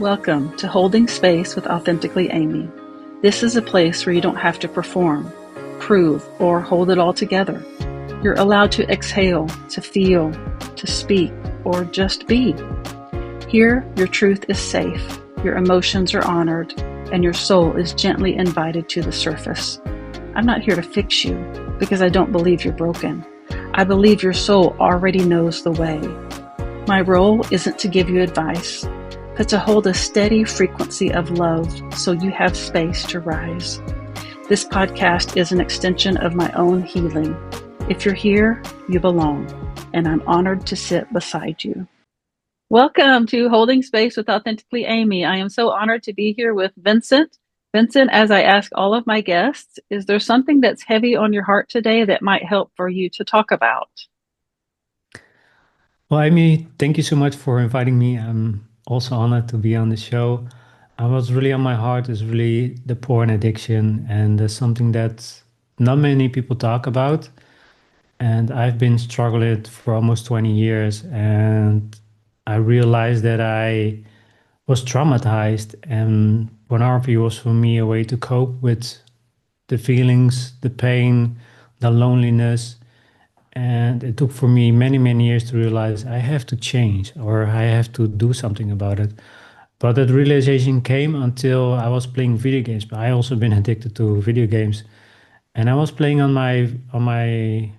Welcome to Holding Space with Authentically Amy. This is a place where you don't have to perform, prove, or hold it all together. You're allowed to exhale, to feel, to speak, or just be. Here, your truth is safe, your emotions are honored, and your soul is gently invited to the surface. I'm not here to fix you because I don't believe you're broken. I believe your soul already knows the way. My role isn't to give you advice, but to hold a steady frequency of love so you have space to rise. This podcast is an extension of my own healing. If you're here, you belong, and I'm honored to sit beside you. Welcome to Holding Space with Authentically Amy. I am so honored to be here with Vincent. Vincent, as I ask all of my guests, is there something that's heavy on your heart today that might help for you to talk about? Well, Amy, thank you so much for inviting me. I'm also honored to be on the show. What's really on my heart is really the porn addiction, and that's something that not many people talk about. And I've been struggling for almost 20 years, and I realized that I was traumatized, and pornography was for me a way to cope with the feelings, the pain, the loneliness. And it took for me many, many years to realize I have to change or I have to do something about it. But that realization came until I was playing video games. But I also been addicted to video games, and I was playing on my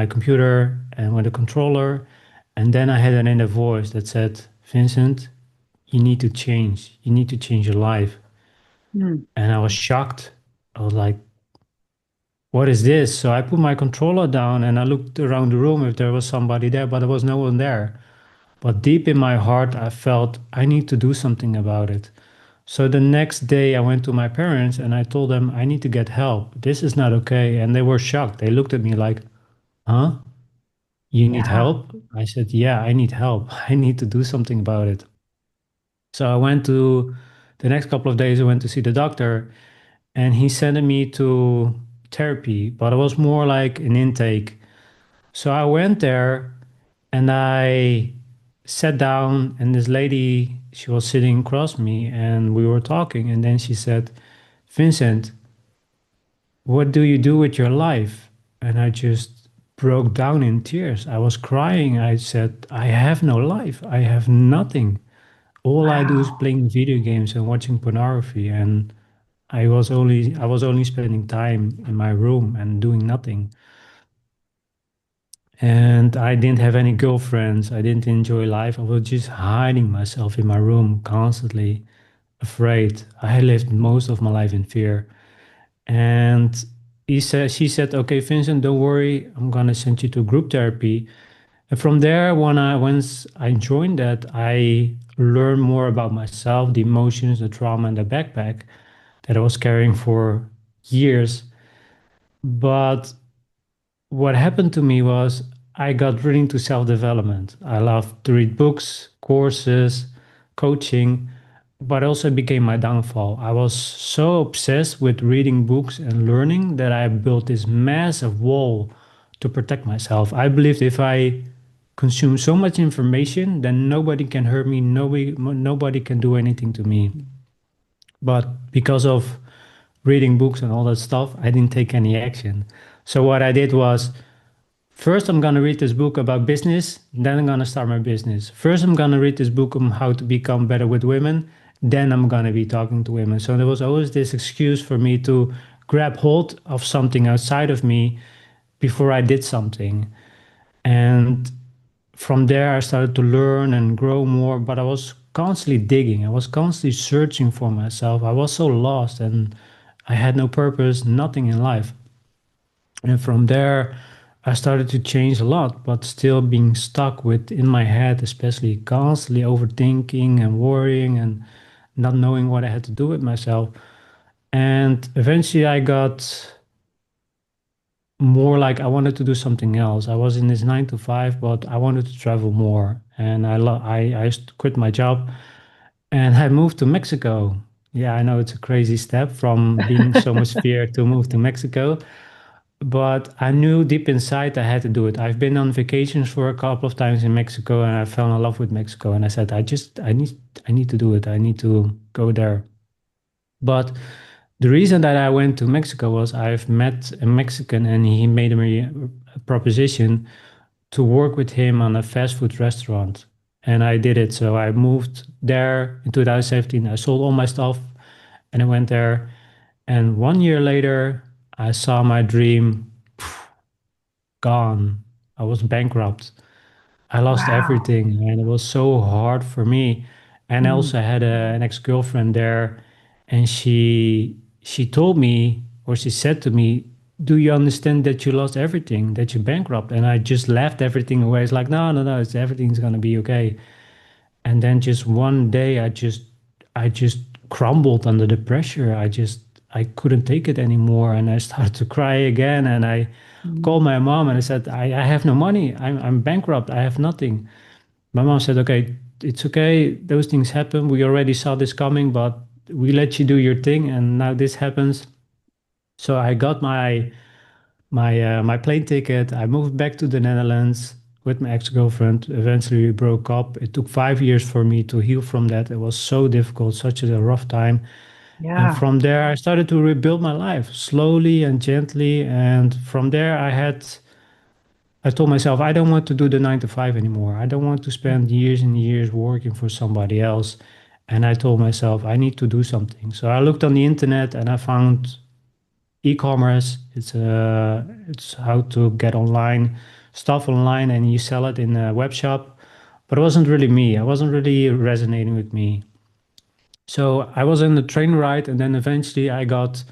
computer and with a controller, and then I had an inner voice that said, "Vincent, you need to change. You need to change your life." Hmm. And I was shocked. I was like, what is this? So I put my controller down and I looked around the room if there was somebody there, but there was no one there. But deep in my heart, I felt I need to do something about it. So the next day, I went to my parents and I told them I need to get help. This is not okay. And they were shocked. They looked at me like, huh? You need Yeah. help? I said, yeah, I need help. I need to do something about it. So I went to the next couple of days, I went to see the doctor and he sent me to therapy, but it was more like an intake. So I went there and I sat down, and this lady, she was sitting across me, and we were talking. And then she said, Vincent, what do you do with your life? And I just broke down in tears. I was crying. I said, I have no life. I have nothing. All I do is Wow. playing video games and watching pornography. And I was only spending time in my room and doing nothing. And I didn't have any girlfriends. I didn't enjoy life. I was just hiding myself in my room, constantly afraid. I had lived most of my life in fear. And she said, "Okay, Vincent, don't worry. I'm gonna send you to group therapy." And from there, once I joined that, I learned more about myself, the emotions, the trauma, and the backpack that I was carrying for years. But what happened to me was I got really into self development. I loved to read books, courses, coaching, but also became my downfall. I was so obsessed with reading books and learning that I built this massive wall to protect myself. I believed if I consume so much information, then nobody can hurt me, nobody can do anything to me. But because of reading books and all that stuff, I didn't take any action. So what I did was, first, I'm going to read this book about business, then I'm going to start my business. First, I'm going to read this book on how to become better with women, then I'm going to be talking to women. So there was always this excuse for me to grab hold of something outside of me before I did something. And from there, I started to learn and grow more, but I was constantly digging. I was constantly searching for myself. I was so lost and I had no purpose, nothing in life. And from there, I started to change a lot, but still being stuck with in my head, especially constantly overthinking and worrying and not knowing what I had to do with myself. And eventually, I got more like I wanted to do something else. I was in this 9 to 5, but I wanted to travel more. And I quit my job and I moved to Mexico. Yeah, I know it's a crazy step from being so much fear to move to Mexico. but I knew deep inside I had to do it. I've been on vacations for a couple of times in Mexico and I fell in love with Mexico and I said I need to do it. I need to go there. But the reason that I went to Mexico was I've met a Mexican and he made me a proposition to work with him on a fast food restaurant. And I did it. So I moved there in 2017. I sold all my stuff and I went there. And 1 year later, I saw my dream gone. I was bankrupt. I lost Wow. everything, and it was so hard for me. And I Mm, also had an ex-girlfriend there, and she told me, or she said to me, "Do you understand that you lost everything, that you're bankrupt?" And I just laughed everything away. It's like, no, no, no, it's everything's gonna be okay. And then just one day, I just crumbled under the pressure. I couldn't take it anymore, and I started to cry again. And I called mm, my mom and I said, I have no money. I'm bankrupt. I have nothing. My mom said, okay, it's okay. Those things happen. We already saw this coming, but we let you do your thing, and now this happens. So I got my plane ticket. I moved back to the Netherlands with my ex-girlfriend. Eventually, we broke up. It took 5 years for me to heal from that. It was so difficult, such a rough time. And yeah. from there, I started to rebuild my life slowly and gently. And from there, I told myself, I don't want to do the 9 to 5 anymore. I don't want to spend years and years working for somebody else. And I told myself, I need to do something. So I looked on the internet and I found e-commerce. It's how to get online stuff online and you sell it in a web shop. But it wasn't really me. I wasn't really resonating with me. So I was in the train ride, and then eventually I got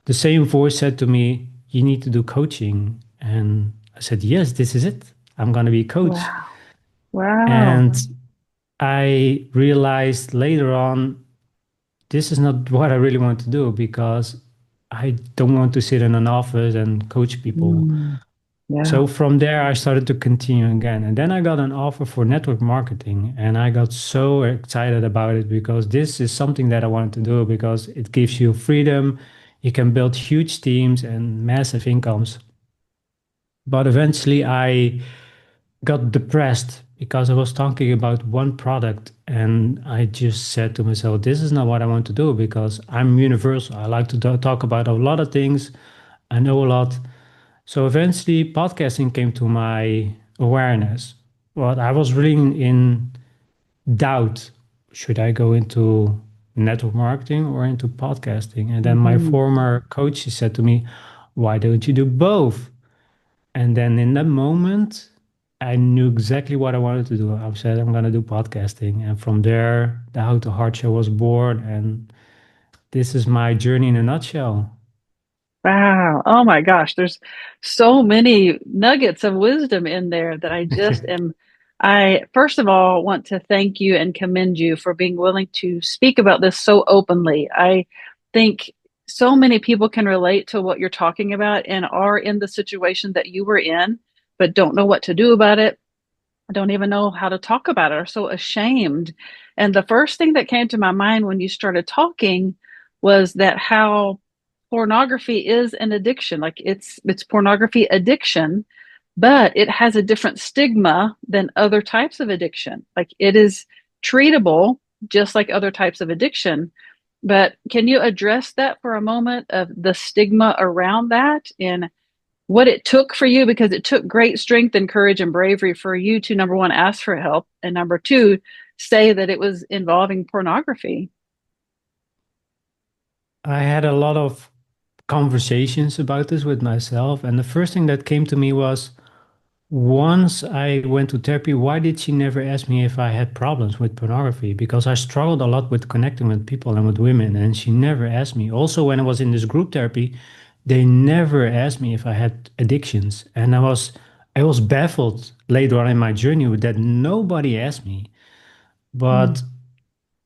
the same voice said to me, "You need to do coaching." And I said, "Yes, this is it. I'm going to be a coach." Wow. Wow. And I realized later on, this is not what I really want to do because I don't want to sit in an office and coach people. Mm, yeah. So from there, I started to continue again. And then I got an offer for network marketing. And I got so excited about it because this is something that I wanted to do because it gives you freedom. You can build huge teams and massive incomes. But eventually, I got depressed because I was talking about one product. And I just said to myself, this is not what I want to do because I'm universal. I like to talk about a lot of things. I know a lot. So eventually, podcasting came to my awareness. But I was really in doubt. Should I go into network marketing or into podcasting? And then my Hmm. former coach she said to me, why don't you do both? And then in that moment, I knew exactly what I wanted to do. I said, I'm going to do podcasting. And from there, the How to Heart Show was born. And this is my journey in a nutshell. Wow. Oh my gosh. There's so many nuggets of wisdom in there that I just am. I, first of all, want to thank you and commend you for being willing to speak about this so openly. I think so many people can relate to what you're talking about and are in the situation that you were in, but don't know what to do about it. Don't even know how to talk about it, are so ashamed. And the first thing that came to my mind when you started talking was that how pornography is an addiction. Like it's pornography addiction, but it has a different stigma than other types of addiction. Like it is treatable just like other types of addiction. But can you address that for a moment of the stigma around that and what it took for you, because it took great strength and courage and bravery for you to, number one, ask for help, and number two, say that it was involving pornography. I had a lot of conversations about this with myself. And the first thing that came to me was once I went to therapy, why did she never ask me if I had problems with pornography? Because I struggled a lot with connecting with people and with women, and she never asked me. Also, when I was in this group therapy, they never asked me if I had addictions. And I was baffled later on in my journey with that nobody asked me. Mm, But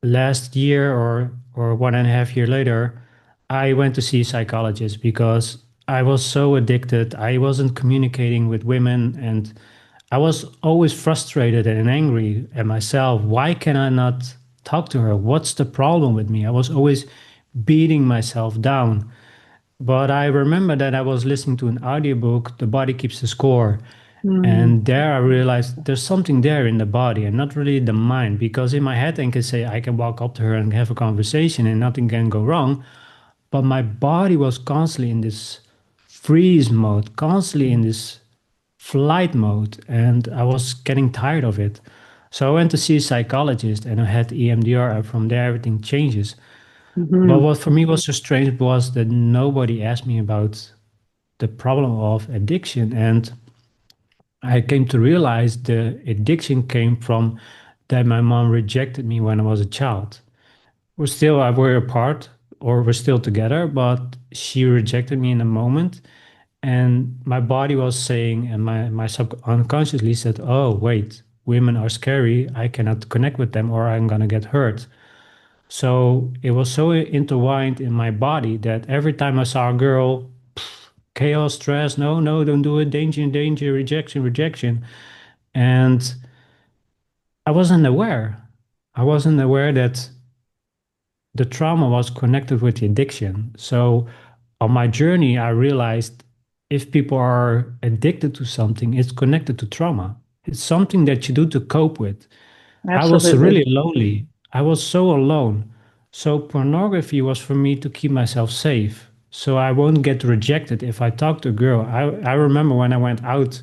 last year or 1.5 year later, I went to see a psychologist because I was so addicted. I wasn't communicating with women and I was always frustrated and angry at myself. Why can I not talk to her? What's the problem with me? I was always beating myself down. But I remember that I was listening to an audiobook, The Body Keeps the Score. Mm, And there I realized there's something there in the body and not really the mind. Because in my head, I can say I can walk up to her and have a conversation and nothing can go wrong. But my body was constantly in this freeze mode, constantly in this flight mode. And I was getting tired of it. So I went to see a psychologist and I had EMDR. And from there, everything changes. But hmm. what for me was so strange was that nobody asked me about the problem of addiction. And I came to realize the addiction came from that my mom rejected me when I was a child. We're apart or we're still together, but she rejected me in a moment. And my body was saying, and my subconsciously said, oh, wait, women are scary. I cannot connect with them or I'm going to get hurt. So it was so intertwined in my body that every time I saw a girl, chaos, stress, no, no, don't do it, danger, danger, rejection, rejection. And I wasn't aware. I wasn't aware that the trauma was connected with the addiction. So on my journey, I realized if people are addicted to something, it's connected to trauma. It's something that you do to cope with. I was Absolutely. really lonely. I was so alone. So pornography was for me to keep myself safe. So I won't get rejected if I talk to a girl. I remember when I went out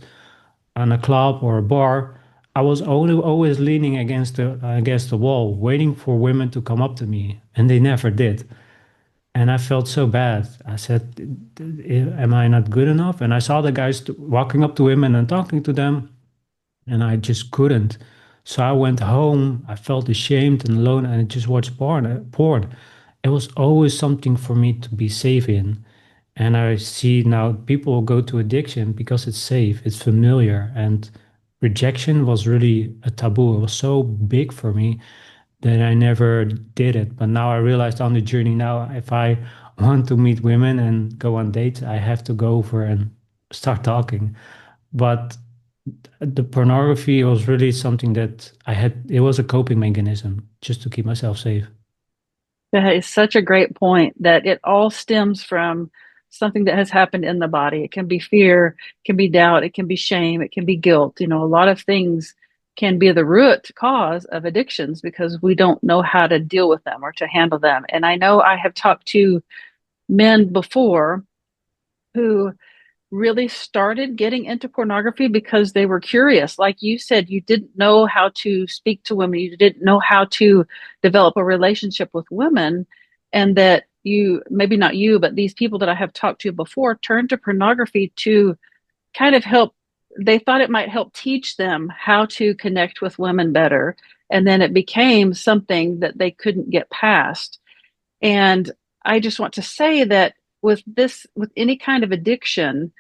on a club or a bar, I was only always leaning against the wall, waiting for women to come up to me, and they never did. And I felt so bad. I said, "Am I not good enough?" And I saw the guys walking up to women and talking to them, and I just couldn't. So I went home. I felt ashamed and alone, and I just watched porn. It was always something for me to be safe in. And I see now people go to addiction because it's safe, it's familiar, and rejection was really a taboo. It was so big for me that I never did it. But now I realized on the journey now, if I want to meet women and go on dates, I have to go over and start talking. But the pornography was really something that I had, it was a coping mechanism just to keep myself safe. That is such a great point that it all stems from something that has happened in the body. It can be fear, it can be doubt, it can be shame, it can be guilt. A lot of things can be the root cause of addictions because we don't know how to deal with them or to handle them. And I know I have talked to men before who really started getting into pornography because they were curious. Like you said, you didn't know how to speak to women, you didn't know how to develop a relationship with women, and that you, maybe not you, but these people that I have talked to before turned to pornography to kind of help. They thought it might help teach them how to connect with women better. And then it became something that they couldn't get past. And I just want to say that with any kind of addiction,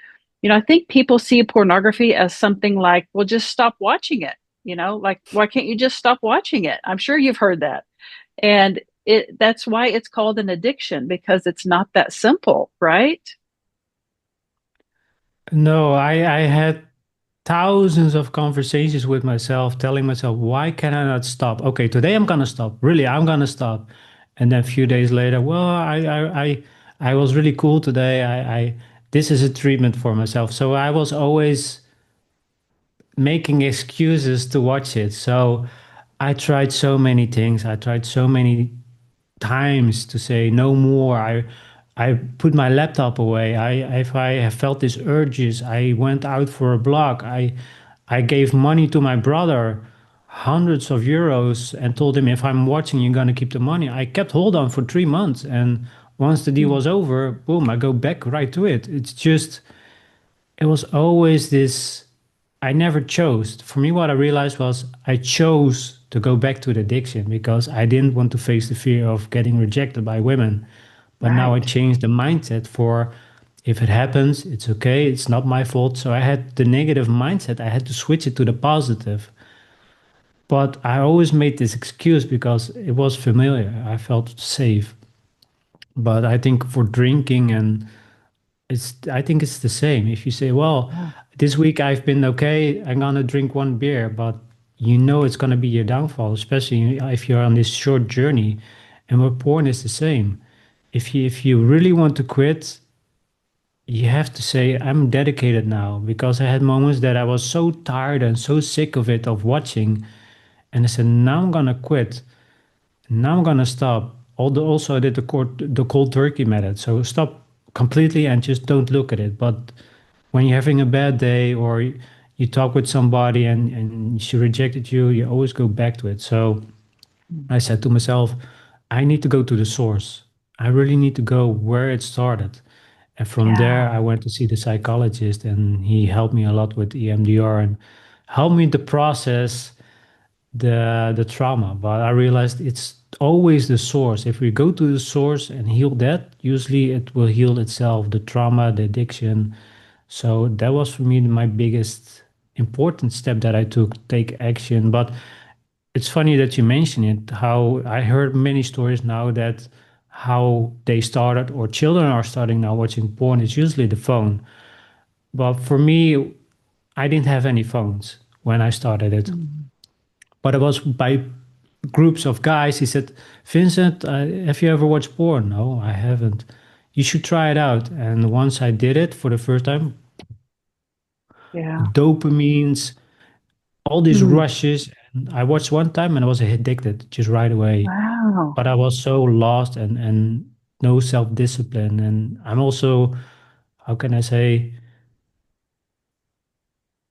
I think people see pornography as something like, well, just stop watching it. Like, why can't you just stop watching it? I'm sure you've heard that. And that's why it's called an addiction, because it's not that simple, right? No, I had thousands of conversations with myself, telling myself, why can I not stop? Okay, today I'm gonna stop. Really, I'm gonna stop. And then a few days later, well, I was really cool today. This is a treatment for myself. So I was always making excuses to watch it. So I tried so many things. I tried so many times to say no more. I put my laptop away. If I have felt these urges, I went out for a block. I gave money to my brother, hundreds of euros, and told him if I'm watching, you're gonna keep the money. I kept hold on for 3 months, and once the deal Mm. was over, boom, I go back right to it. It's just it was always this. I never chose. For me, what I realized was I chose to go back to the addiction because I didn't want to face the fear of getting rejected by women. But now I Right. changed the mindset for if it happens, it's okay, it's not my fault. So I had the negative mindset, I had to switch it to the positive. But I always made this excuse because it was familiar. I felt safe. But I think for drinking and I think it's the same. If you say, well, Yeah. this week I've been okay, I'm gonna drink one beer, but you know it's gonna be your downfall, especially if you're on this short journey. And with porn is the same. If you really want to quit, you have to say I'm dedicated now because I had moments that I was so tired and so sick of it of watching, and I said now I'm gonna quit. Now I'm gonna stop. Although also I did the cold turkey method, so stop completely and just don't look at it. But when you're having a bad day or you talk with somebody and she rejected you, you always go back to it. So I said to myself, I need to go to the source. I really need to go where it started. And from there, Yeah. I went to see the psychologist, and he helped me a lot with EMDR and helped me to process the trauma. But I realized it's always the source. If we go to the source and heal that, usually it will heal itself, the trauma, the addiction. So that was for me my biggest important step that I took, take action. But it's funny that you mention it, how I heard many stories now that how they started or children are starting now watching porn. It's usually the phone. But for me, I didn't have any phones when I started it. Mm. But it was by groups of guys. He said, Vincent, have you ever watched porn? No, I haven't. You should try it out. And once I did it for the first time, Yeah. dopamines, all these Mm. rushes. And I watched one time and I was addicted just right away. Wow. But I was so lost and no self-discipline. And I'm also, how can I say,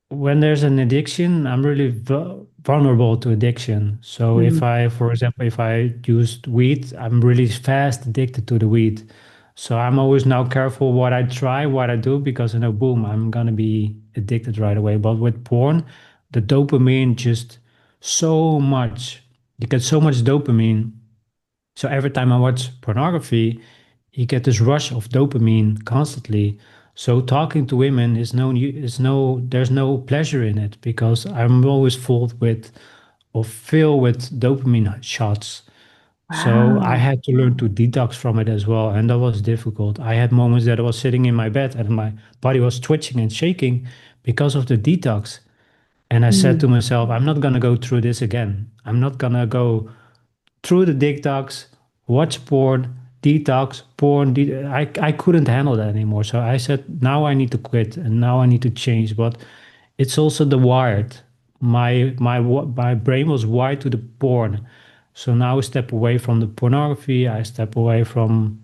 when there's an addiction, I'm really vulnerable to addiction. So if Mm. I, for example, if I used weed, I'm really fast addicted to the weed. So I'm always now careful what I try, what I do, because I know, boom, I'm gonna be addicted right away. But with porn, the dopamine just so much. You get so much dopamine. So every time I watch pornography, you get this rush of dopamine constantly. So talking to women there's no pleasure in it because I'm always full with or filled with dopamine shots. So I Wow. had to learn to detox from it as well, and that was difficult. I had moments that I was sitting in my bed and my body was twitching and shaking because of the detox. And I said Mm. to myself, I'm not gonna go through this again. I'm not gonna go through the detox, watch porn, detox, porn. I couldn't handle that anymore. So I said, now I need to quit and now I need to change. But it's also the wired. My brain was wired to the porn. So now I step away from the pornography. I step away from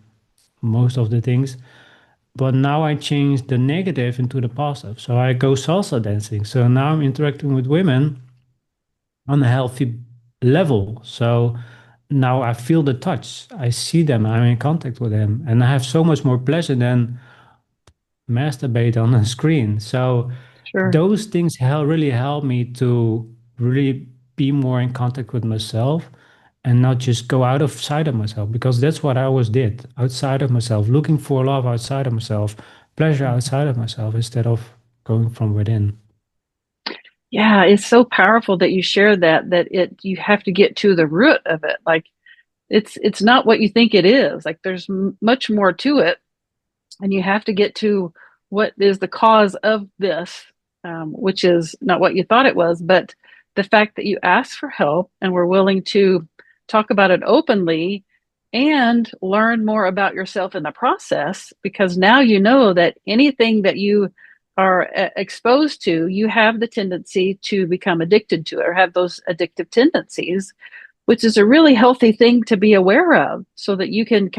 most of the things. But now I change the negative into the positive. So I go salsa dancing. So now I'm interacting with women on a healthy level. So now I feel the touch. I see them. I'm in contact with them, and I have so much more pleasure than masturbate on a screen. So Sure. those things really help me to really be more in contact with myself and not just go outside of myself because that's what I always did outside of myself, looking for love outside of myself, pleasure outside of myself instead of going from within. Yeah, it's so powerful that you share that you have to get to the root of it. Like it's not what you think it is. Like there's much more to it, and you have to get to what is the cause of this, which is not what you thought it was, but the fact that you asked for help and were willing to talk about it openly and learn more about yourself in the process, because now you know that anything that you are exposed to, you have the tendency to become addicted to it or have those addictive tendencies, which is a really healthy thing to be aware of so that you can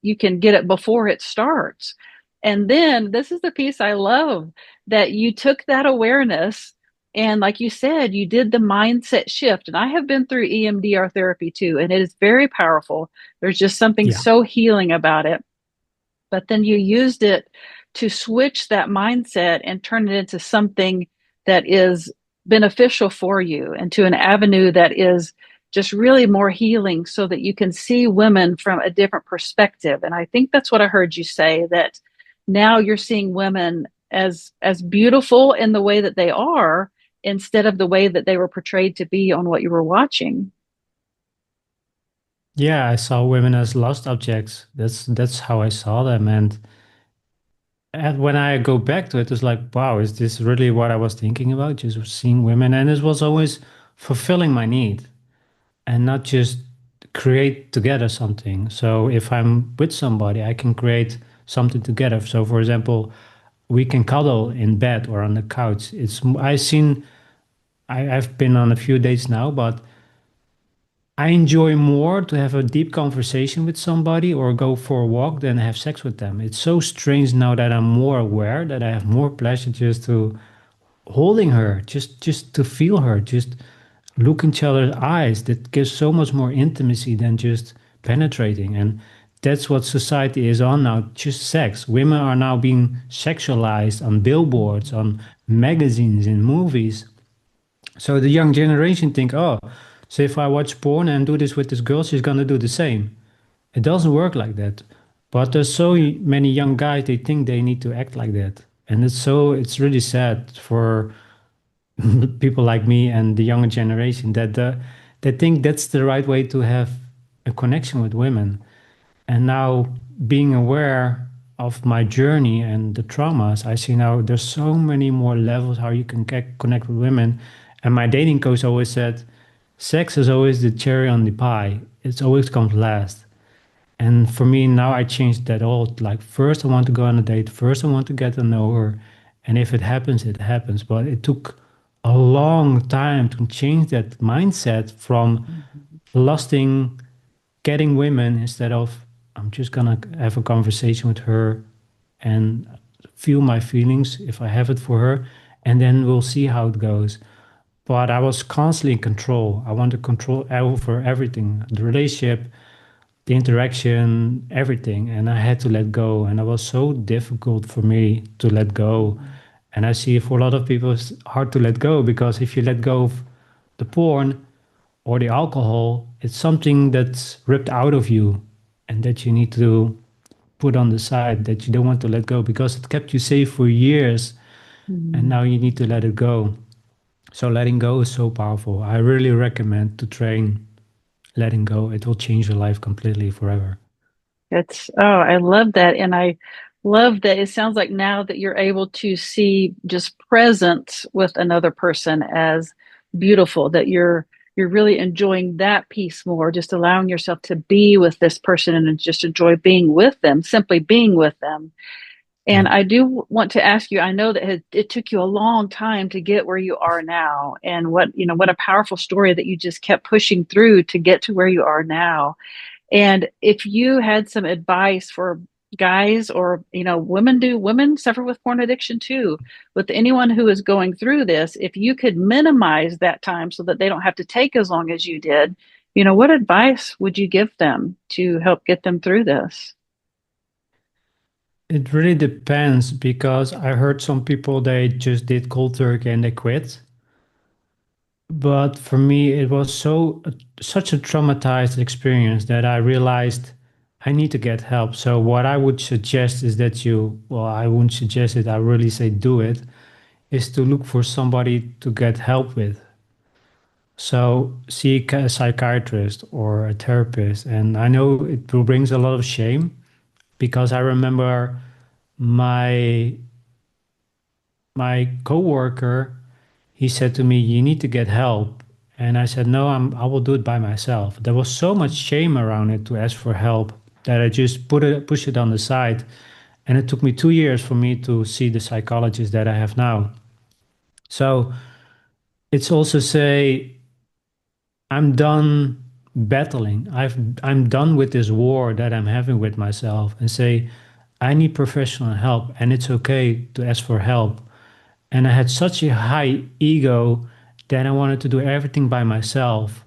you can get it before it starts. And then this is the piece I love, that you took that awareness and like you said, you did the mindset shift. And I have been through EMDR therapy too, and it is very powerful. There's just something Yeah. so healing about it. But then you used it to switch that mindset and turn it into something that is beneficial for you and to an avenue that is just really more healing so that you can see women from a different perspective. And I think that's what I heard you say, that now you're seeing women as beautiful in the way that they are instead of the way that they were portrayed to be on what you were watching. Yeah, I saw women as lost objects. That's how I saw them, and when I go back to it, it's like, wow, is this really what I was thinking about? Just seeing women, and it was always fulfilling my need, and not just create together something. So if I'm with somebody, I can create something together. So, for example, we can cuddle in bed or on the couch. I've been on a few dates now, but I enjoy more to have a deep conversation with somebody or go for a walk than have sex with them. It's so strange now that I'm more aware that I have more pleasure just to holding her, just to feel her, just look in each other's eyes. That gives so much more intimacy than just penetrating. And that's what society is on now, just sex. Women are now being sexualized on billboards, on magazines, in movies. So the young generation think, oh, so if I watch porn and do this with this girl, she's gonna do the same. It doesn't work like that. But there's so many young guys, they think they need to act like that. And it's really sad for people like me and the younger generation that they think that's the right way to have a connection with women. And now being aware of my journey and the traumas, I see now there's so many more levels how you can connect with women. And my dating coach always said, sex is always the cherry on the pie. It's always comes last. And for me now, I changed that all. Like first, I want to go on a date. First, I want to get to know her, and if it happens, it happens. But it took a long time to change that mindset from Mhm. lusting, getting women instead of I'm just gonna have a conversation with her and feel my feelings if I have it for her, and then we'll see how it goes. But I was constantly in control. I want to control over everything, the relationship, the interaction, everything. And I had to let go. And it was so difficult for me to let go. Mhm. And I see for a lot of people, it's hard to let go because if you let go of the porn or the alcohol, it's something that's ripped out of you and that you need to put on the side that you don't want to let go because it kept you safe for years and Mhm. now you need to let it go. So letting go is so powerful. I really recommend to train letting go. It will change your life completely forever. I love that. And I love that it sounds like now that you're able to see just presence with another person as beautiful, that you're really enjoying that piece more, just allowing yourself to be with this person and just enjoy being with them, simply being with them. Yeah. And I do want to ask you, I know that it took you a long time to get where you are now, and what a powerful story that you just kept pushing through to get to where you are now. And if you had some advice for guys or, women suffer with porn addiction too, with anyone who is going through this, if you could minimize that time so that they don't have to take as long as you did, what advice would you give them to help get them through this? It really depends because I heard some people they just did cold turkey and they quit. But for me, it was such a traumatized experience that I realized I need to get help. So what I would suggest is that well, I wouldn't suggest it. I really say do it. Is to look for somebody to get help with. So seek a psychiatrist or a therapist. And I know it will brings a lot of shame because I remember my my coworker, he said to me, "You need to get help." And I said, "No, I will do it by myself." There was so much shame around it to ask for help that I just push it on the side. And it took me 2 years for me to see the psychologist that I have now. So it's also say, I'm done battling. I'm done with this war that I'm having with myself and say, I need professional help and it's okay to ask for help. And I had such a high ego that I wanted to do everything by myself.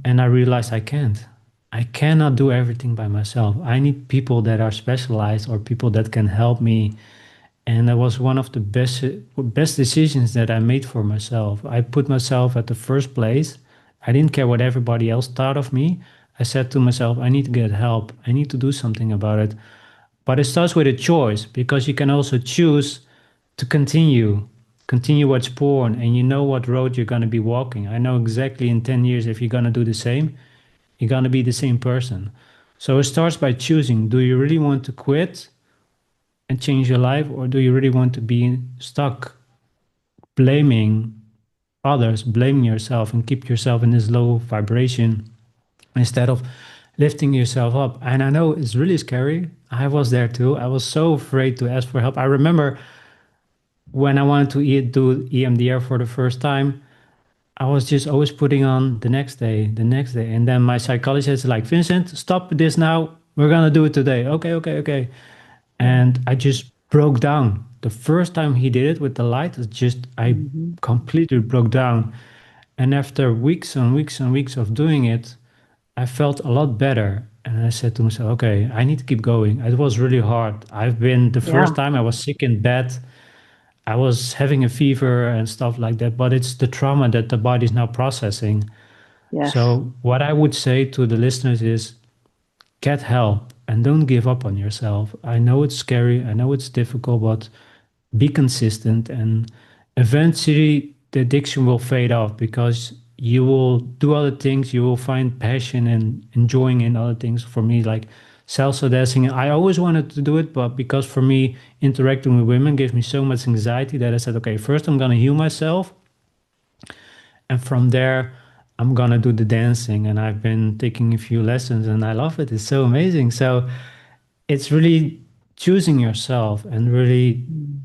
And I realized I can't. I cannot do everything by myself. I need people that are specialized or people that can help me. And that was one of the best decisions that I made for myself. I put myself at the first place. I didn't care what everybody else thought of me. I said to myself, I need to get help. I need to do something about it. But it starts with a choice because you can also choose to continue what's porn, and you know what road you're going to be walking. I know exactly in 10 years if you're going to do the same, you're going to be the same person. So it starts by choosing, do you really want to quit and change your life, or do you really want to be stuck blaming others, blaming yourself, and keep yourself in this low vibration instead of lifting yourself up. And I know it's really scary. I was there too. I was so afraid to ask for help. I remember when I wanted to do EMDR for the first time, I was just always putting on the next day. And then my psychologist is like, Vincent, stop this now. We're going to do it today. Okay, okay, okay. Yeah. And I just broke down. The first time he did it with the light, I Hmm. completely broke down. And after weeks and weeks and weeks of doing it, I felt a lot better. And I said to myself, okay, I need to keep going. It was really hard. The first Yeah. time I was sick in bed. I was having a fever and stuff like that, but it's the trauma that the body is now processing. Yes. So, what I would say to the listeners is get help and don't give up on yourself. I know it's scary, I know it's difficult, but be consistent, and eventually the addiction will fade off because you will do other things, you will find passion and enjoying in other things. For me, like salsa dancing, I always wanted to do it, but because for me interacting with women gives me so much anxiety that I said, okay, first I'm going to heal myself, and from there I'm going to do the dancing. And I've been taking a few lessons and I love it. It's so amazing. So it's really choosing yourself and really Mm.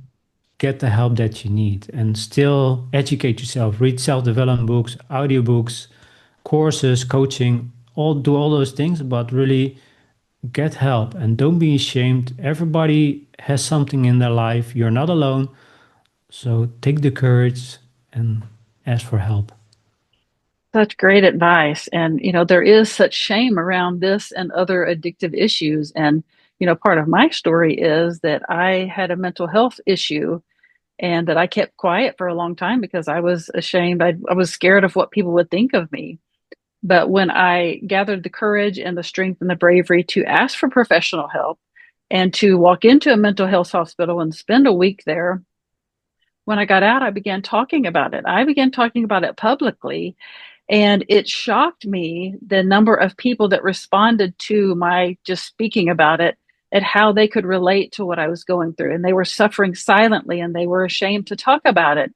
get the help that you need and still educate yourself, read self-development books, audiobooks, courses, coaching, all those things, but really get help and don't be ashamed. Everybody has something in their life. You're not alone. So take the courage and ask for help. Such great advice. And, there is such shame around this and other addictive issues. And, part of my story is that I had a mental health issue and that I kept quiet for a long time because I was ashamed. I was scared of what people would think of me. But when I gathered the courage and the strength and the bravery to ask for professional help and to walk into a mental health hospital and spend a week there, when I got out, I began talking about it. I began talking about it publicly. And it shocked me the number of people that responded to my just speaking about it and how they could relate to what I was going through. And they were suffering silently and they were ashamed to talk about it.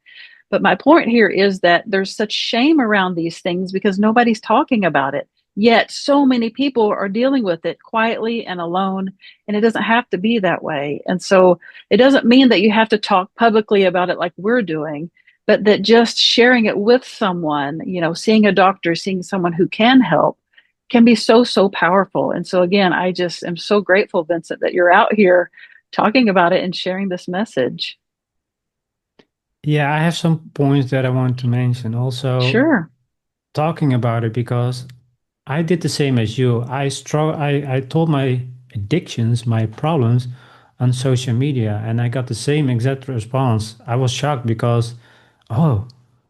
But my point here is that there's such shame around these things because nobody's talking about it. Yet so many people are dealing with it quietly and alone, and it doesn't have to be that way. And so it doesn't mean that you have to talk publicly about it like we're doing, but that just sharing it with someone, seeing a doctor, seeing someone who can help can be so, so powerful. And so, again, I just am so grateful, Vincent, that you're out here talking about it and sharing this message. Yeah, I have some points that I want to mention. Also, Sure. talking about it because I did the same as you. I told my addictions, my problems on social media, and I got the same exact response. I was shocked because, oh,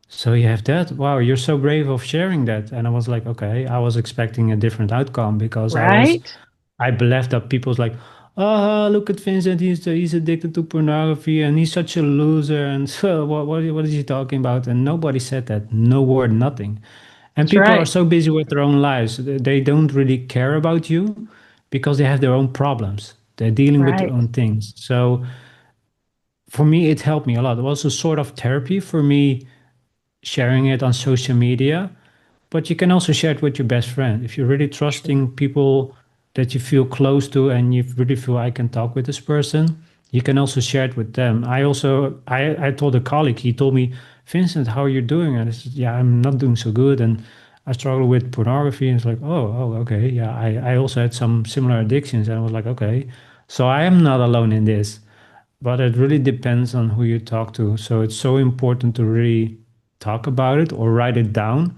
so you have that? Wow, you're so brave of sharing that. And I was like, okay, I was expecting a different outcome because Right. I believed that people's like, oh, look at Vincent, he's addicted to pornography and he's such a loser. And so what is he talking about? And nobody said that, no word, nothing. And That's people are right. so busy with their own lives. They don't really care about you because they have their own problems. They're dealing with their Right. own things. So for me, it helped me a lot. It was a sort of therapy for me sharing it on social media, but you can also share it with your best friend. If you're really Sure. trusting people that you feel close to and you really feel I can talk with this person, you can also share it with them. I told a colleague, he told me, Vincent, how are you doing? And I said, yeah, I'm not doing so good. And I struggle with pornography. And it's like, oh, okay. Yeah, I also had some similar addictions. And I was like, okay, so I am not alone in this. But it really depends on who you talk to. So it's so important to really talk about it or write it down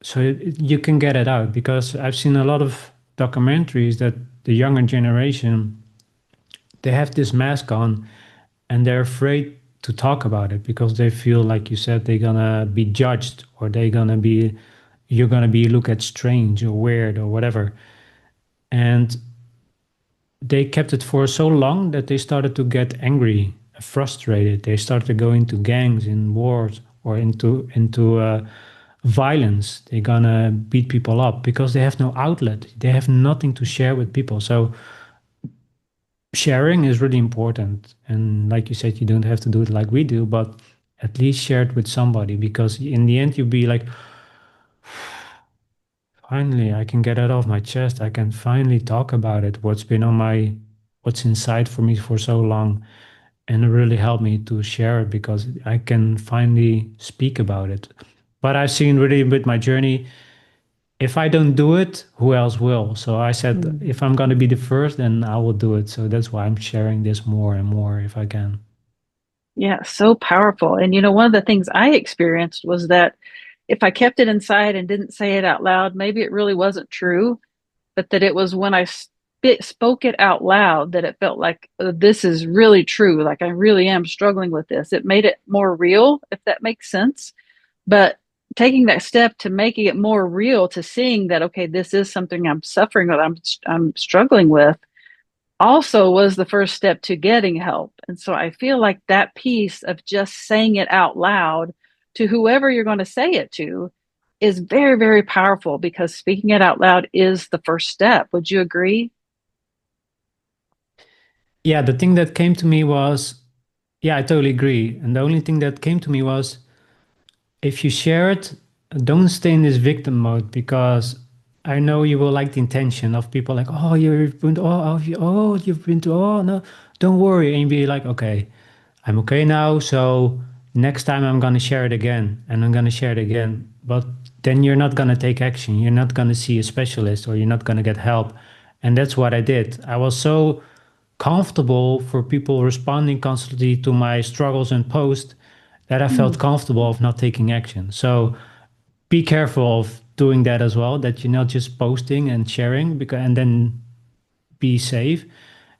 so you can get it out. Because I've seen a lot of documentaries that the younger generation, they have this mask on and they're afraid to talk about it because they feel like you said they're gonna be judged or you're gonna be looked at strange or weird or whatever. And they kept it for so long that they started to get angry, frustrated. They started to go into gangs, in wars, or into violence. They're gonna beat people up because they have no outlet. They have nothing to share with people. So sharing is really important. And like you said, you don't have to do it like we do, but at least share it with somebody because in the end you'll be like, finally I can get it off my chest. I can finally talk about it. What's inside for me for so long. And it really helped me to share it because I can finally speak about it. But I've seen really with my journey, if I don't do it, who else will? So I said, Mm. if I'm going to be the first, then I will do it. So that's why I'm sharing this more and more if I can. Yeah, so powerful. And one of the things I experienced was that if I kept it inside and didn't say it out loud, maybe it really wasn't true, but that it was when I spoke it out loud that it felt like this is really true. Like I really am struggling with this. It made it more real, if that makes sense. But taking that step to making it more real, to seeing that, okay, this is something I'm suffering with, I'm struggling with, also was the first step to getting help. And so I feel like that piece of just saying it out loud to whoever you're going to say it to is very, very powerful because speaking it out loud is the first step. Would you agree? Yeah, the thing that came to me was, yeah, I totally agree. And the only thing that came to me was, if you share it, don't stay in this victim mode because I know you will like the intention of people like, oh, you've been, you've been to, oh, no, don't worry. And you be like, okay, I'm okay now. So next time I'm going to share it again and I'm going to share it again. But then you're not going to take action. You're not going to see a specialist or you're not going to get help. And that's what I did. I was so comfortable for people responding constantly to my struggles and posts that I felt Mm, comfortable of not taking action. So be careful of doing that as well, that you're not just posting and sharing because and then be safe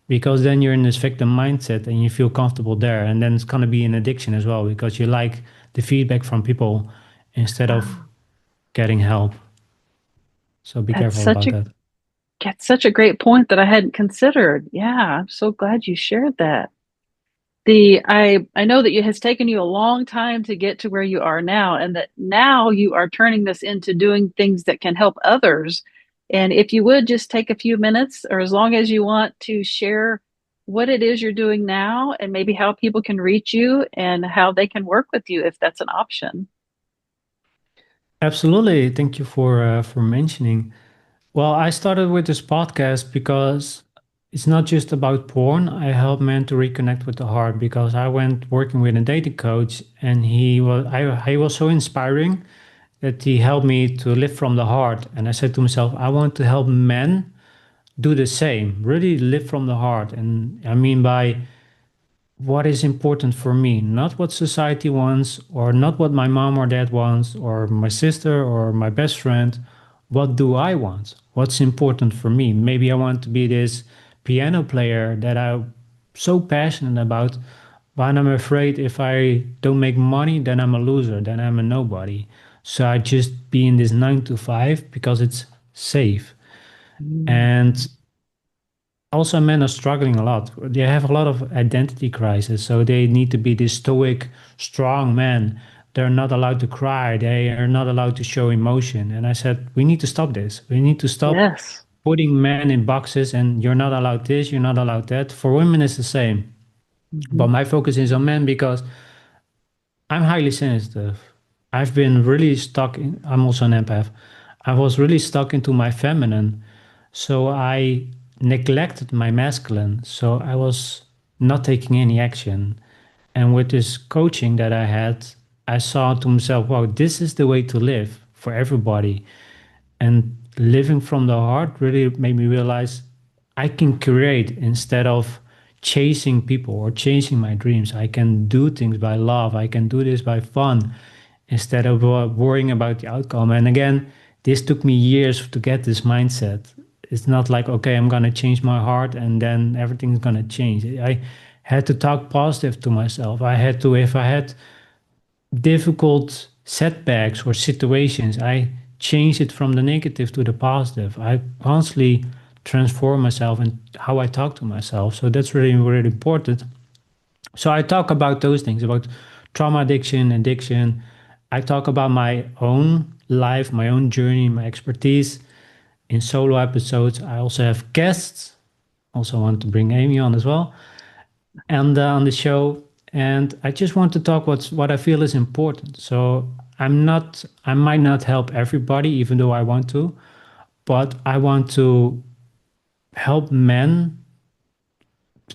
because then you're in this victim mindset and you feel comfortable there. And then it's gonna be an addiction as well because you like the feedback from people instead of wow, getting help. So be that's careful such about a that. that's such a great point that I hadn't considered. Yeah, I'm so glad you shared that. I know that it has taken you a long time to get to where you are now, and that now you are turning this into doing things that can help others. And if you would just take a few minutes, or as long as you want, to share what it is you're doing now, and maybe how people can reach you and how they can work with you if that's an option. Absolutely. Thank you for mentioning. Well, I started with this podcast because it's not just about porn. I help men to reconnect with the heart because I went working with a dating coach and he was so inspiring that he helped me to live from the heart. And I said to myself, I want to help men do the same, really live from the heart. And I mean by what is important for me, not what society wants, or not what my mom or dad wants, or my sister or my best friend. What do I want? What's important for me? Maybe I want to be this piano player that I'm so passionate about, but I'm afraid if I don't make money, then I'm a loser, then I'm a nobody. So I just be in this 9 to 5 because it's safe. Mm. And also men are struggling a lot. They have a lot of identity crisis, so they need to be this stoic, strong man. They're not allowed to cry. They are not allowed to show emotion. And I said, we need to stop this. We need to stop Yes. putting men in boxes and you're not allowed this, you're not allowed that. For women, it's the same. Hmm. But my focus is on men because I'm highly sensitive. I've been really stuck in, I'm also an empath. I was really stuck into my feminine. So I neglected my masculine. So I was not taking any action. And with this coaching that I had, I saw to myself, wow, this is the way to live for everybody. And living from the heart really made me realize I can create instead of chasing people or chasing my dreams. I can do things by love. I can do this by fun instead of worrying about the outcome. And again, this took me years to get this mindset. It's not like, okay, I'm going to change my heart and then everything's going to change. I had to talk positive to myself. I had to, if I had difficult setbacks or situations, I change it from the negative to the positive. I constantly transform myself and how I talk to myself. So that's really, really important. So I talk about those things, about trauma addiction, addiction. I talk about my own life, my own journey, my expertise in solo episodes. I also have guests. Also want to bring Amy on as well and on the show. And I just want to talk what I feel is important. So I might not help everybody, even though I want to, but I want to help men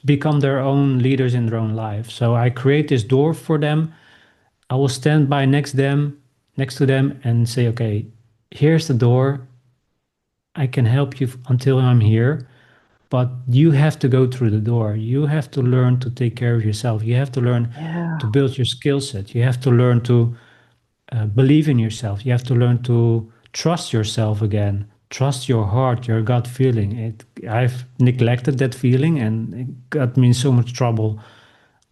become their own leaders in their own life. So I create this door for them. I will stand by next to them and say, okay, here's the door. I can help you until I'm here, but you have to go through the door. You have to learn to take care of yourself. You have to learn Yeah. to build your skill set. You have to learn to believe in yourself. You have to learn to trust yourself again. Trust your heart, your gut feeling. I've neglected that feeling, and it got me in so much trouble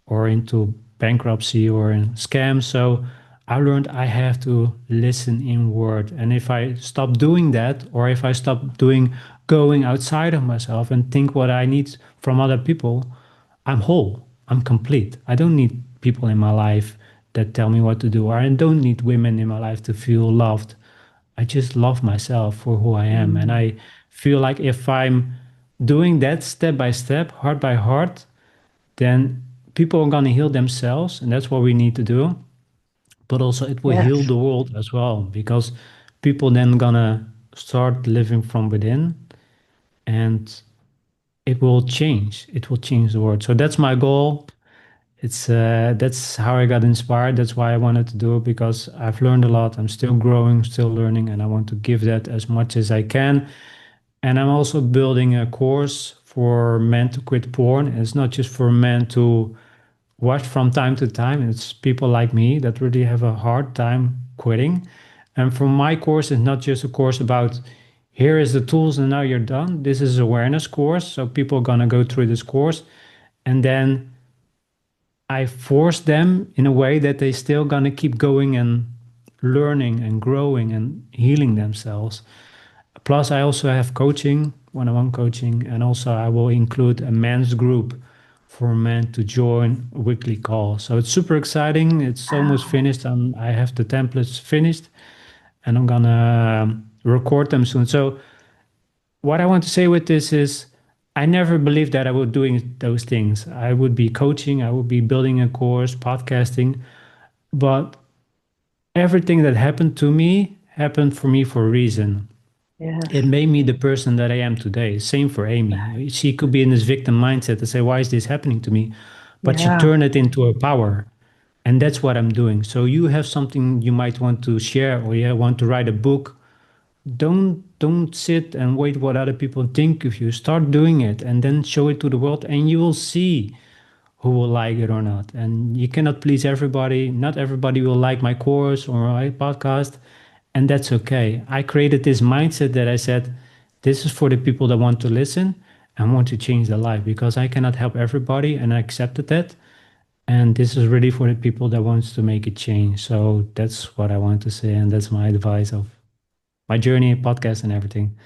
or into bankruptcy or in scams. So I learned I have to listen inward. And if I stop doing that, or if I stop doing going outside of myself and think what I need from other people, I'm whole. I'm complete. I don't need people in my life that tell me what to do, or I don't need women in my life to feel loved. I just love myself for who I am. And Mm. I feel like if I'm doing that step by step, heart by heart, then people are going to heal themselves, and that's what we need to do. But also it will heal Yes. the world as well, because people then gonna start living from within, and it will change the world. So that's my goal. It's that's how I got inspired. That's why I wanted to do it, because I've learned a lot. I'm still growing, still learning, and I want to give that as much as I can. And I'm also building a course for men to quit porn. And it's not just for men to watch from time to time. It's people like me that really have a hard time quitting. And for my course, it's not just a course about here is the tools and now you're done. This is awareness course. So people are gonna go through this course, and then I force them in a way that they still gonna keep going and learning and growing and healing themselves. Plus, I also have coaching, one-on-one coaching, and also I will include a men's group for men to join a weekly call. So it's super exciting. It's almost Wow. finished, and I have the templates finished, and I'm gonna record them soon. So what I want to say with this is, I never believed that I would doing those things. I would be coaching, I would be building a course, podcasting, but everything that happened to me happened for me for a reason. It Yes. made me the person that I am today. Same for Amy. She could be in this victim mindset and say, why is this happening to me? But she Yeah. turned it into a power. And that's what I'm doing. So you have something you might want to share, or you want to write a book. Don't sit and wait what other people think of you. Start doing it and then show it to the world, and you will see who will like it or not. And you cannot please everybody. Not everybody will like my course or my podcast, and that's okay. I created this mindset that I said, this is for the people that want to listen and want to change their life, because I cannot help everybody, and I accepted that. And this is really for the people that wants to make a change. So that's what I want to say, and that's my advice of my journey, podcast, and everything.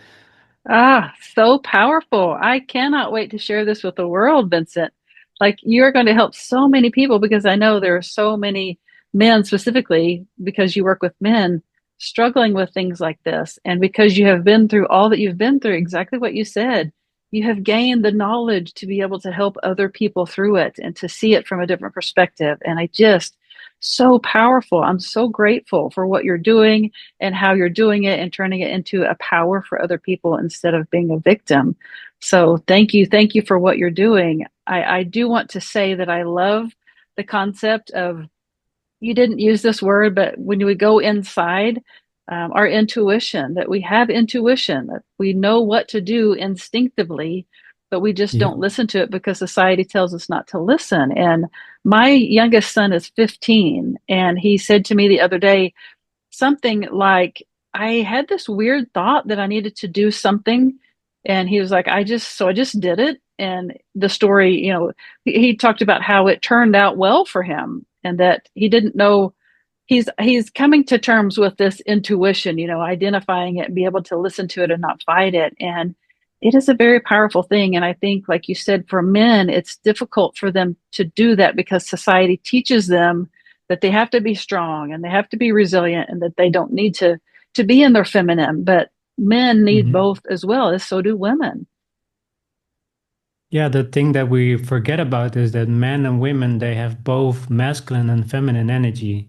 Ah, so powerful. I cannot wait to share this with the world, Vincent. Like you're going to help so many people because I know there are so many men specifically because you work with men struggling with things like this. And because you have been through all that you've been through, exactly what you said, you have gained the knowledge to be able to help other people through it and to see it from a different perspective. And I just, so powerful. I'm so grateful for what you're doing and how you're doing it and turning it into a power for other people instead of being a victim. So thank you. Thank you for what you're doing. I do want to say that I love the concept of, you didn't use this word, but when we go inside, our intuition, that we have intuition, that we know what to do instinctively, but we just Yeah. don't listen to it because society tells us not to listen. And my youngest son is 15, and he said to me the other day, something like, I had this weird thought that I needed to do something. And he was like, I just did it. And the story, he talked about how it turned out well for him and that he didn't know. He's coming to terms with this intuition, identifying it and be able to listen to it and not fight it. And it is a very powerful thing. And I think, like you said, for men, it's difficult for them to do that because society teaches them that they have to be strong and they have to be resilient and that they don't need to be in their feminine. But men need Mhm. both as well, as so do women. Yeah, the thing that we forget about is that men and women, they have both masculine and feminine energy.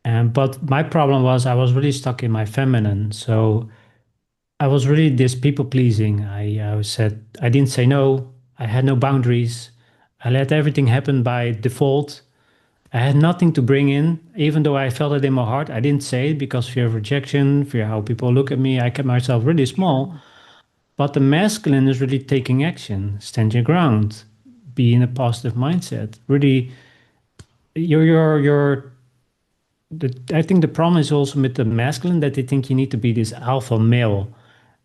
And but my problem was I was really stuck in my feminine. So I was really this people pleasing. I said I didn't say no. I had no boundaries. I let everything happen by default. I had nothing to bring in, even though I felt it in my heart. I didn't say it because fear of rejection, fear how people look at me. I kept myself really small. True. But the masculine is really taking action, stand your ground, be in a positive mindset. Really, you're I think the problem is also with the masculine that they think you need to be this alpha male,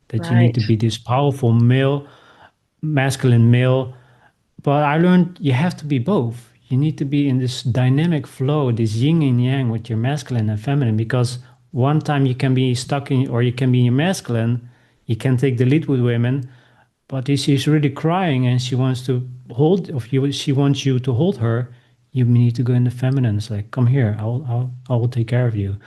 that you need Right. to be this powerful male, masculine male. But I learned you have to be both. You need to be in this dynamic flow, this yin and yang with your masculine and feminine, because one time you can be stuck in, or you can be in your masculine, you can take the lead with women, but if she's really crying and she wants to hold, if you, she wants you to hold her, you need to go in the feminine. It's like, come here, I will take care of you.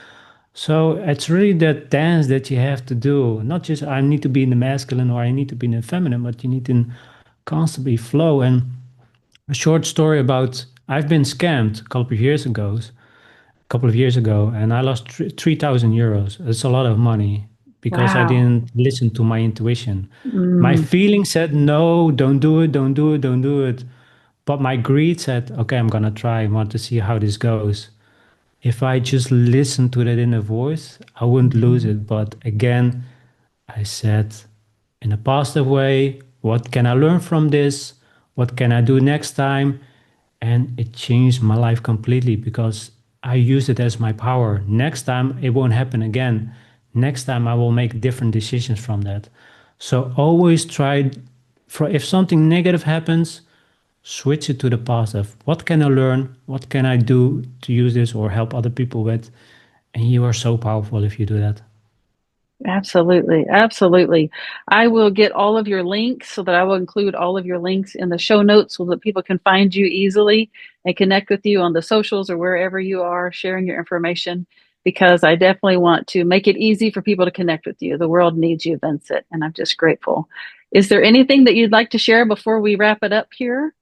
So it's really that dance that you have to do. Not just I need to be in the masculine or I need to be in the feminine, but you need to constantly flow. And a short story about I've been scammed a couple of years ago, and I lost 3,000 euros. It's a lot of money because I Wow. didn't listen to my intuition. My Mm, feeling said, no, don't do it, don't do it, don't do it. But my greed said, okay, I'm gonna try. I want to see how this goes. If I just listened to that inner voice, I wouldn't lose mhm. it. But again, I said, in a positive way, what can I learn from this? What can I do next time? And it changed my life completely because I use it as my power. Next time, it won't happen again. Next time, I will make different decisions from that. So always try, for if something negative happens, switch it to the positive. What can I learn? What can I do to use this or help other people with? And you are so powerful if you do that. Absolutely. Absolutely. I will get all of your links so that I will include all of your links in the show notes so that people can find you easily and connect with you on the socials or wherever you are sharing your information because I definitely want to make it easy for people to connect with you. The world needs you, Vincent, and I'm just grateful. Is there anything that you'd like to share before we wrap it up here?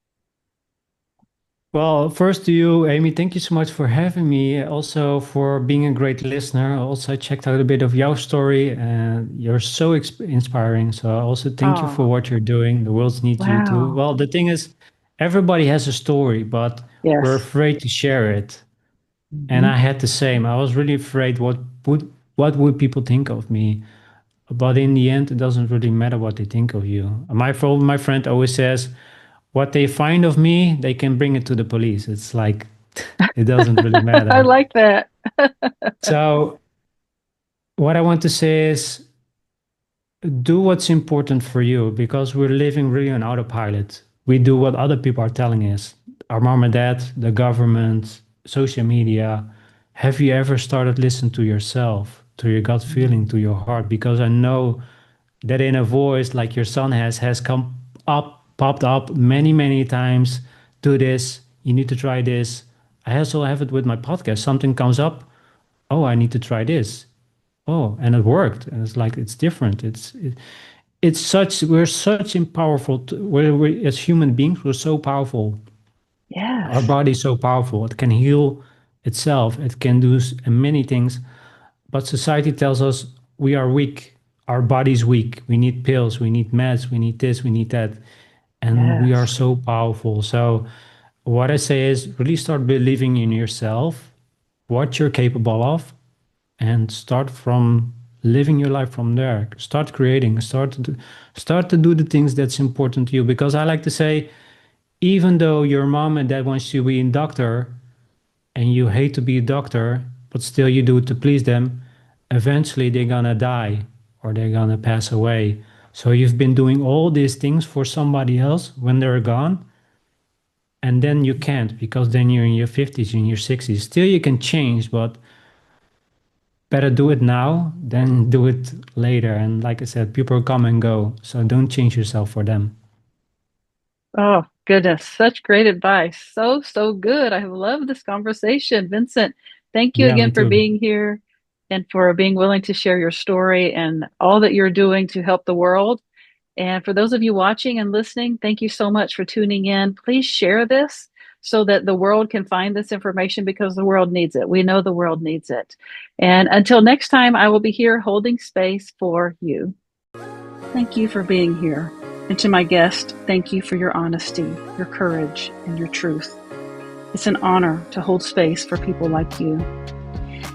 Well, first to you, Amy, thank you so much for having me. Also for being a great listener. Also, I checked out a bit of your story and you're so inspiring. So I also thank you for Oh, what you're doing. The world needs you too. wow. Well, the thing is, everybody has a story, but we're Yes. afraid to share it. And Hmm. I had the same. I was really afraid what would people think of me. But in the end, it doesn't really matter what they think of you. My friend always says, what they find of me, they can bring it to the police. It's like, it doesn't really I matter. like that. So, what I want to say is do what's important for you because we're living really on autopilot. We do what other people are telling us our mom and dad, the government, social media. Have you ever started listening to yourself, to your gut feeling, to your heart? Because I know that inner voice, like your son has come up, popped up many, many times. Do this. You need to try this. I also have it with my podcast. Something comes up. Oh, I need to try this. Oh, and it worked. And it's like it's different. It's such we're such in powerful. We're as human beings. We're so powerful. Our Yes. body is so powerful. It can heal itself. It can do many things. But society tells us we are weak. Our body's weak. We need pills. We need meds. We need this. We need that. And we are Yes. so powerful. So, what I say is really start believing in yourself, what you're capable of, and start from living your life from there. Start creating. Start to do the things that's important to you. Because I like to say, even though your mom and dad wants you to be a doctor, and you hate to be a doctor, but still you do it to please them, eventually they're gonna die or they're gonna pass away. So you've been doing all these things for somebody else when they're gone, and then you can't because then you're in your 50s, in your 60s. Still, you can change, but better do it now than do it later. And like I said, people come and go, so don't change yourself for them. Oh, goodness. Such great advice. So, so good. I have loved this conversation. Vincent, thank you Yeah, me again for too. being here and for being willing to share your story and all that you're doing to help the world. And for those of you watching and listening, thank you so much for tuning in. Please share this so that the world can find this information because the world needs it. We know the world needs it. And until next time, I will be here holding space for you. Thank you for being here. And to my guest, thank you for your honesty, your courage, and your truth. It's an honor to hold space for people like you.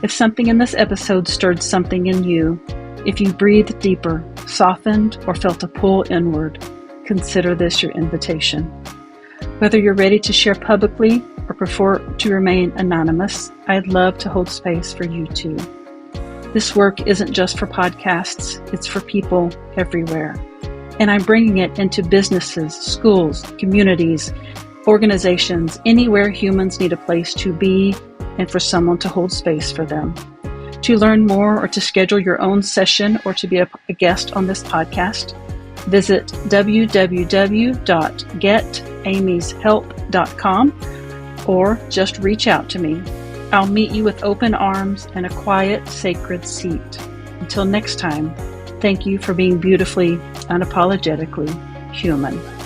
If something in this episode stirred something in you, if you breathed deeper, softened, or felt a pull inward, consider this your invitation. Whether you're ready to share publicly or prefer to remain anonymous, I'd love to hold space for you too. This work isn't just for podcasts, it's for people everywhere. And I'm bringing it into businesses, schools, communities, organizations, anywhere humans need a place to be and for someone to hold space for them. To learn more or to schedule your own session or to be a guest on this podcast, visit www.getamyshelp.com or just reach out to me. I'll meet you with open arms and a quiet, sacred seat. Until next time, thank you for being beautifully, unapologetically human.